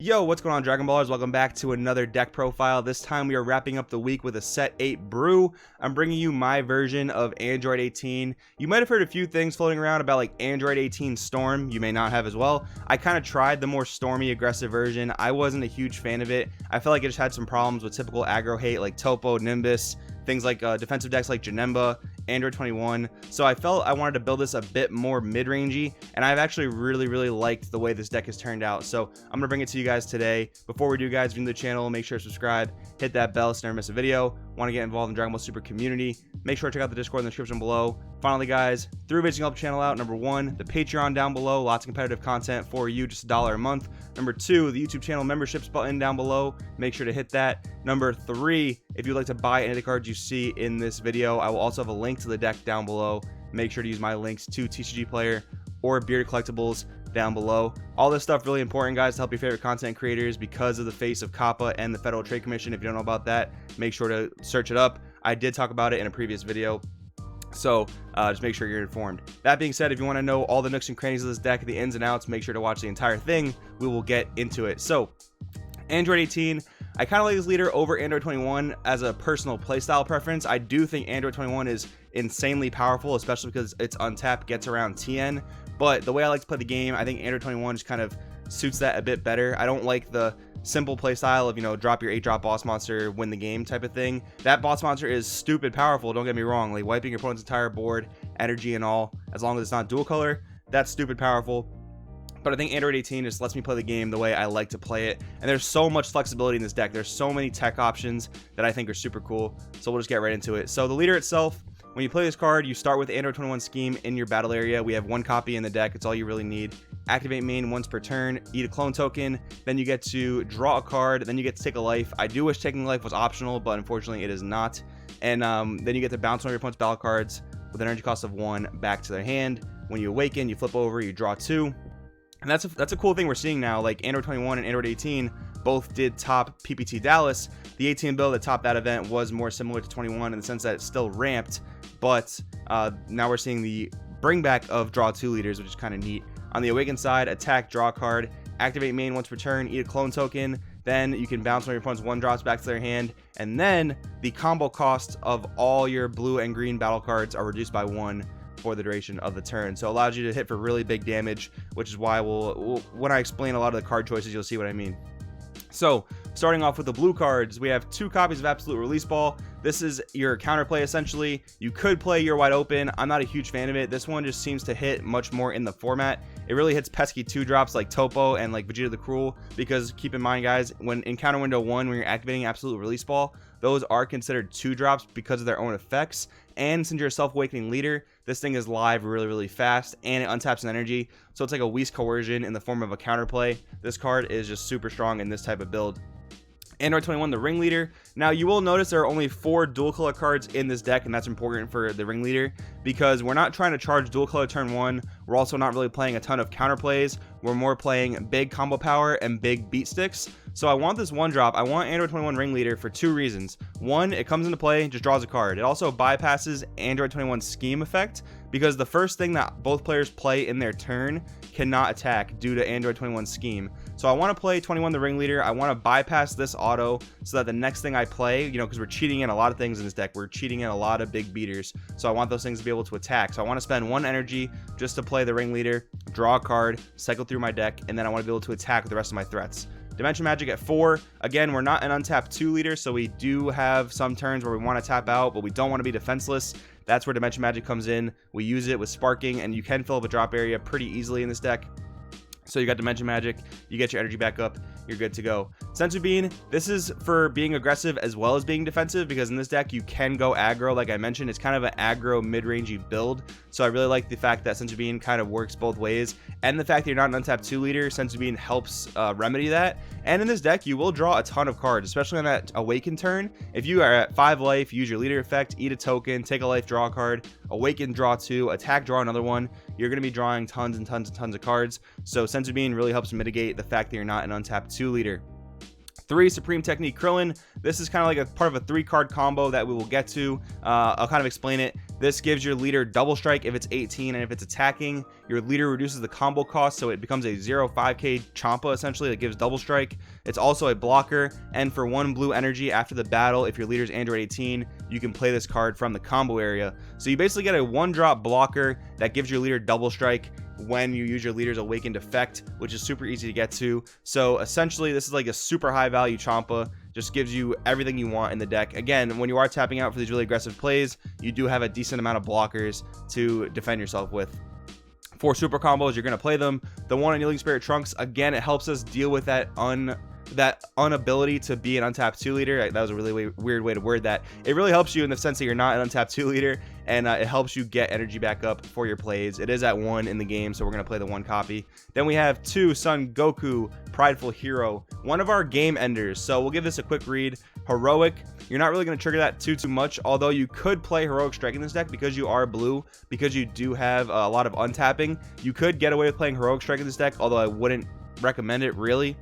Yo, what's going on, Dragon Ballers? Welcome back to another deck profile. This time we are wrapping up the week with a set 8 brew. I'm bringing you my version of Android 18. You might have heard a few things floating around about like Android 18 Storm. You may not have as well. I kind of tried the more stormy, aggressive version. I wasn't a huge fan of it. I felt like it just had some problems with typical aggro hate like Topo, Nimbus, things like defensive decks like Janemba, Android 21. So I felt I wanted to build this a bit more mid-rangey, and I've actually really liked the way this deck has turned out. So I'm gonna bring it to you guys today. Before we do, guys, if you're new to the channel, make sure to subscribe, hit that bell so you never miss a video. Want to get involved in Dragon Ball Super community, make sure to check out the Discord in the description below. Finally, guys, 3 ways you can help the channel out. Number 1, the Patreon down below, lots of competitive content for you, just $1 a month. Number 2, the YouTube channel memberships button down below, make sure to hit that. Number 3, if you'd like to buy any of the cards you see in this video, I will also have a link to the deck down below. Make sure to use my links to TCG Player or Bearded Collectibles down below. All this stuff really important, guys, to help your favorite content creators because of the face of COPPA and the Federal Trade Commission. If you don't know about that, make sure to search it up. I did talk about it in a previous video, so just make sure you're informed. That being said, if you want to know all the nooks and crannies of this deck, the ins and outs, make sure to watch the entire thing. We will get into it. So Android 18, I kind of like this leader over Android 21 as a personal playstyle preference. I do think Android 21 is insanely powerful, especially because it's untapped, gets around TN. But the way I like to play the game, I think Android 21 just kind of suits that a bit better. I don't like the simple playstyle of, you know, drop your 8-drop boss monster, win the game type of thing. That boss monster is stupid powerful, don't get me wrong. Like wiping your opponent's entire board, energy and all, as long as it's not dual color, that's stupid powerful. But I think Android 18 just lets me play the game the way I like to play it. And there's so much flexibility in this deck. There's so many tech options that I think are super cool. So we'll just get right into it. So the leader itself, when you play this card, you start with the Android 21 scheme in your battle area. We have 1 copy in the deck. It's all you really need. Activate main once per turn, eat a clone token, then you get to draw a card, then you get to take a life. I do wish taking life was optional, but unfortunately it is not. And then you get to bounce one of your opponent's battle cards with an energy cost of 1 back to their hand. When you awaken, you flip over, you draw 2. And that's a cool thing we're seeing now. Like Android 21 and Android 18 both did top PPT Dallas. The 18 build that topped that event was more similar to 21 in the sense that it's still ramped, but now we're seeing the bring back of draw 2 leaders, which is kind of neat. On the awaken side, attack, draw a card, activate main once per turn, eat a clone token, then you can bounce one of your opponent's 1-drops back to their hand, and then the combo cost of all your blue and green battle cards are reduced by 1 for the duration of the turn. So it allows you to hit for really big damage, which is why when I explain a lot of the card choices, you'll see what I mean. So starting off with the blue cards, we have 2 copies of Absolute Release Ball. This is your counterplay essentially. You could play You're Wide Open. I'm not a huge fan of it. This one just seems to hit much more in the format. It really hits pesky 2-drops like Topo and like Vegeta the Cruel, because keep in mind, guys, when in counter window 1, when you're activating Absolute Release Ball, those are considered 2-drops because of their own effects. And since you're a self-awakening leader, this thing is live really fast, and it untaps an energy, so it's like a Whis coercion in the form of a counterplay. This card is just super strong in this type of build. Android 21, the ringleader. Now you will notice there are only 4 dual color cards in this deck, and that's important for the ringleader because we're not trying to charge dual color turn 1. We're also not really playing a ton of counterplays. We're more playing big combo power and big beat sticks. So I want this 1-drop. I want Android 21 ringleader for 2 reasons. 1, it comes into play, just draws a card. It also bypasses Android 21 scheme effect, because the first thing that both players play in their turn cannot attack due to Android 21 scheme. So I want to play 21 the ringleader. I want to bypass this auto so that the next thing I play, you know, because we're cheating in a lot of things in this deck. We're cheating in a lot of big beaters. So I want those things to be able to attack. So I want to spend 1 energy just to play the ringleader, draw a card, cycle through my deck, and then I want to be able to attack with the rest of my threats. Dimension Magic at 4. Again, we're not an untapped 2 leader, so we do have some turns where we want to tap out, but we don't want to be defenseless. That's where Dimension Magic comes in. We use it with Sparking, and you can fill up a drop area pretty easily in this deck. So you got Dimension Magic, you get your energy back up, you're good to go. Senzu Bean, this is for being aggressive as well as being defensive, because in this deck you can go aggro. Like I mentioned, it's kind of an aggro mid-rangey build, so I really like the fact that Senzu Bean kind of works both ways, and the fact that you're not an untapped 2 leader, Senzu Bean helps remedy that. And in this deck you will draw a ton of cards, especially on that awaken turn. If you are at 5 life, use your leader effect, eat a token, take a life, draw a card, awaken, draw 2, attack, draw another one. You're going to be drawing tons and tons of cards, so Senzu Bean really helps mitigate the fact that you're not an untapped 2 leader. 3, Supreme Technique Krillin. This is kind of like a part of a 3-card combo that we will get to. I'll kind of explain it. This gives your leader double strike if it's 18, and if it's attacking, your leader reduces the combo cost, so it becomes a 0-5k Champa essentially that gives double strike. It's also a blocker, and for 1 blue energy after the battle, if your leader's Android 18, you can play this card from the combo area. So you basically get a 1-drop blocker that gives your leader double strike when you use your leader's awakened effect, which is super easy to get to. So essentially this is like a super high value Champa, just gives you everything you want in the deck. Again, when you are tapping out for these really aggressive plays, you do have a decent amount of blockers to defend yourself with. For super combos, you're going to play them. The one Annealing Spirit Trunks, again, it helps us deal with that unability to be an untapped 2-liter. That was a really weird way to word that. It really helps you in the sense that you're not an untapped 2-liter, and it helps you get energy back up for your plays. It is at 1 in the game, so we're going to play the 1 copy. Then we have 2 Son Goku, Prideful Hero, one of our game enders. So we'll give this a quick read. Heroic, you're not really going to trigger that too much, although you could play Heroic Strike in this deck because you are blue, because you do have a lot of untapping. You could get away with playing Heroic Strike in this deck, although I wouldn't recommend it really.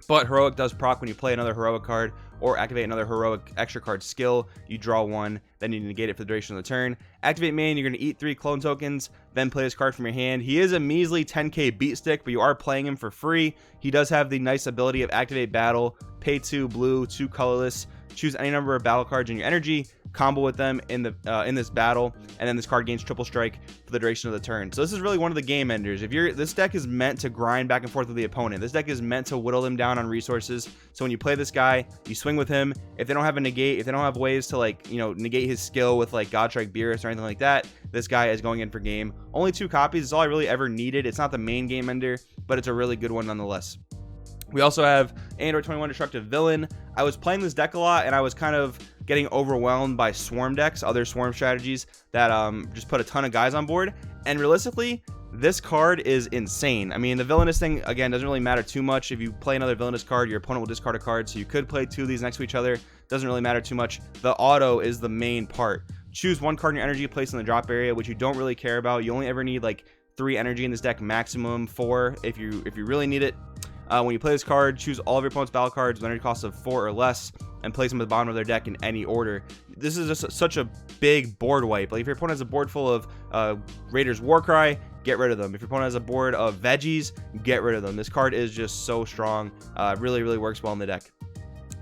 But Heroic does proc when you play another Heroic card or activate another Heroic extra card skill. You draw 1, then you negate it for the duration of the turn. Activate main, you're going to eat 3 clone tokens, then play this card from your hand. He is a measly 10k beat stick, but you are playing him for free. He does have the nice ability of activate battle, pay 2 blue, 2 colorless, choose any number of battle cards in your energy, combo with them in this battle, and then this card gains triple strike for the duration of the turn. So this is really one of the game enders. This deck is meant to grind back and forth with the opponent. This deck is meant to whittle them down on resources. So when you play this guy, you swing with him. If they don't have a negate, if they don't have ways to negate his skill with like Godstrike Beerus or anything like that, this guy is going in for game. Only 2 copies is all I really ever needed. It's not the main game ender, but it's a really good one nonetheless. We also have Android 21 Destructive Villain. I was playing this deck a lot, and I was kind of getting overwhelmed by swarm decks, other swarm strategies that just put a ton of guys on board. And realistically, this card is insane. I mean, the villainous thing, again, doesn't really matter too much. If you play another villainous card, your opponent will discard a card, so you could play 2 of these next to each other. Doesn't really matter too much. The auto is the main part. Choose 1 card in your energy, place in the drop area, which you don't really care about. You only ever need like 3 energy in this deck, maximum 4 if you really need it. When you play this card, choose all of your opponent's battle cards with energy costs of 4 or less and place them at the bottom of their deck in any order. This is just such a big board wipe. Like if your opponent has a board full of Raiders Warcry, get rid of them. If your opponent has a board of veggies, get rid of them. This card is just so strong. Really works well in the deck.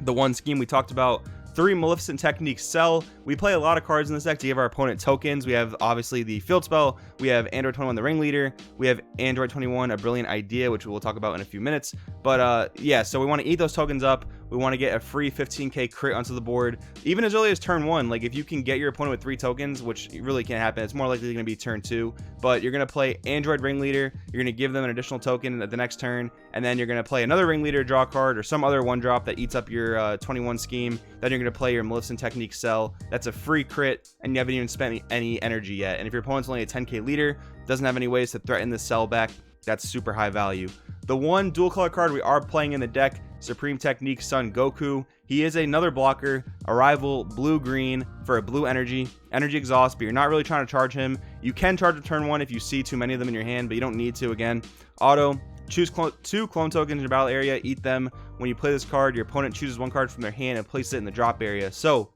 The 1 scheme we talked about, 3 Maleficent Techniques Cell. We play a lot of cards in this deck to give our opponent tokens. We have obviously the Field Spell, we have Android 21 the Ringleader, we have Android 21 a Brilliant Idea, which we'll talk about in a few minutes. But yeah, so we want to eat those tokens up. We want to get a free 15k crit onto the board, even as early as turn 1. Like if you can get your opponent with 3 tokens, which really can't happen, it's more likely going to be turn 2. But you're going to play Android Ringleader, you're going to give them an additional token at the next turn, and then you're going to play another Ringleader, draw a card, or some other 1-drop that eats up your 21 scheme. Then you're going to play your Maleficent Technique Cell. That's a free crit, and you haven't even spent any energy yet. And if your opponent's only a 10k leader, doesn't have any ways to threaten this cell back, that's super high value. The 1 dual color card we are playing in the deck, Supreme Technique Son Goku. He is another blocker, arrival blue-green for a blue energy exhaust, but you're not really trying to charge him. You can charge a turn 1 if you see too many of them in your hand, but you don't need to. Again, auto, choose 2 clone tokens in your battle area, eat them. When you play this card, your opponent chooses 1 card from their hand and places it in the drop area. So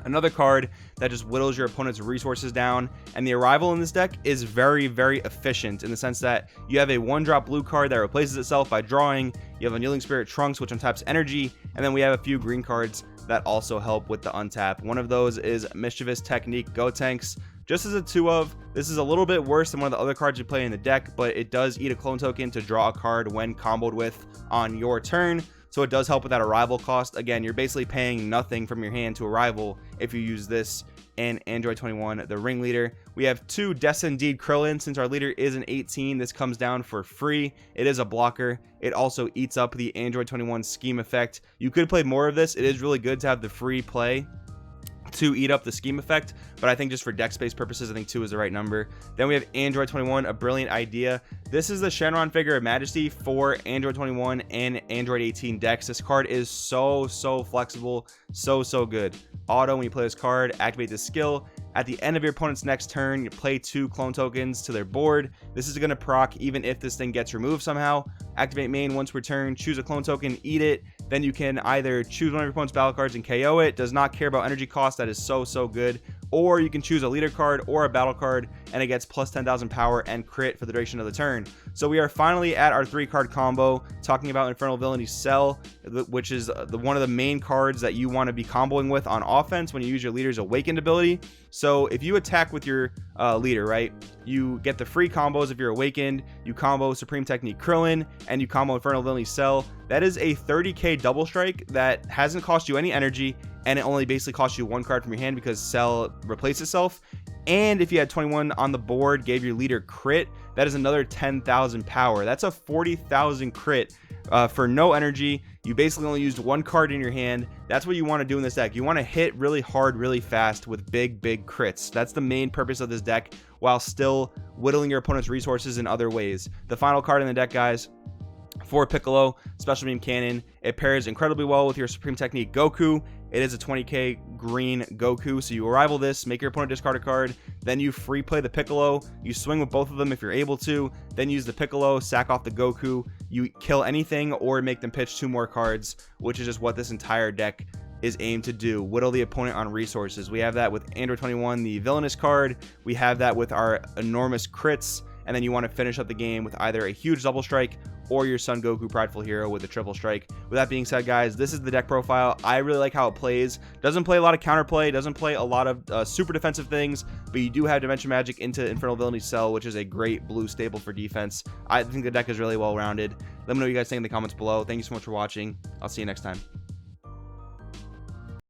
another card that just whittles your opponent's resources down. And the arrival in this deck is very efficient in the sense that you have a 1-drop blue card that replaces itself by drawing. You have Annealing Spirit Trunks, which untaps energy, and then we have a few green cards that also help with the untap. One of those is Mischievous Technique Gotenks. Just as a 2 of, this is a little bit worse than one of the other cards you play in the deck, but it does eat a clone token to draw a card when comboed with on your turn. So it does help with that arrival cost. Again, you're basically paying nothing from your hand to arrival if you use this and Android 21 the Ringleader. We have 2 Deed Krillin. Since our leader is an 18, this comes down for free. It is a blocker. It also eats up the Android 21 scheme effect. You could play more of this. It is really good to have the free play to eat up the scheme effect, but I think just for deck space purposes, I think 2 is the right number. Then we have Android 21 a Brilliant Idea. This is the Shenron Figure of Majesty for Android 21 and Android 18 decks. This card is so flexible, so good. Auto, when you play this card, activate this skill. At the end of your opponent's next turn, you play 2 clone tokens to their board. This is going to proc even if this thing gets removed somehow. Activate main once per turn, choose a clone token, eat it. Then you can either choose one of your opponent's battle cards and KO it. Does not care about energy cost. That is so good. or you can choose a leader card or a battle card, and it gets plus 10,000 power and crit for the duration of the turn. So we are finally at our 3-card combo, talking about Infernal Villainy Cell, which is one of the main cards that you want to be comboing with on offense when you use your leader's awakened ability. So if you attack with your leader, right, you get the free combos if you're awakened, you combo Supreme Technique Krillin, and you combo Infernal Villainy Cell. That is a 30k double strike that hasn't cost you any energy, and it only basically costs you 1 card from your hand because Cell replaces itself. And if you had 21 on the board, gave your leader crit, that is another 10,000 power. That's a 40,000 crit for no energy. You basically only used 1 card in your hand. That's what you want to do in this deck. You want to hit really hard, really fast with big crits. That's the main purpose of this deck, while still whittling your opponent's resources in other ways. The final card in the deck, guys, for Piccolo, Special Beam Cannon. It pairs incredibly well with your Supreme Technique Goku. It is a 20k green Goku, so you rival this, make your opponent discard a card, then you free play the Piccolo, you swing with both of them if you're able to, then use the Piccolo, sack off the Goku, you kill anything or make them pitch 2 more cards, which is just what this entire deck is aimed to do. Whittle the opponent on resources. We have that with Android 21, the Villainous card. We have that with our enormous crits, and then you want to finish up the game with either a huge double strike or your Son Goku Prideful Hero with a triple strike. With that being said, guys, this is the deck profile. I really like how it plays. Doesn't play a lot of counterplay, doesn't play a lot of super defensive things, but you do have Dimension Magic into Infernal Villainy Cell, which is a great blue staple for defense. I think the deck is really well rounded. Let me know what you guys think in the comments below. Thank you so much for watching. I'll see you next time.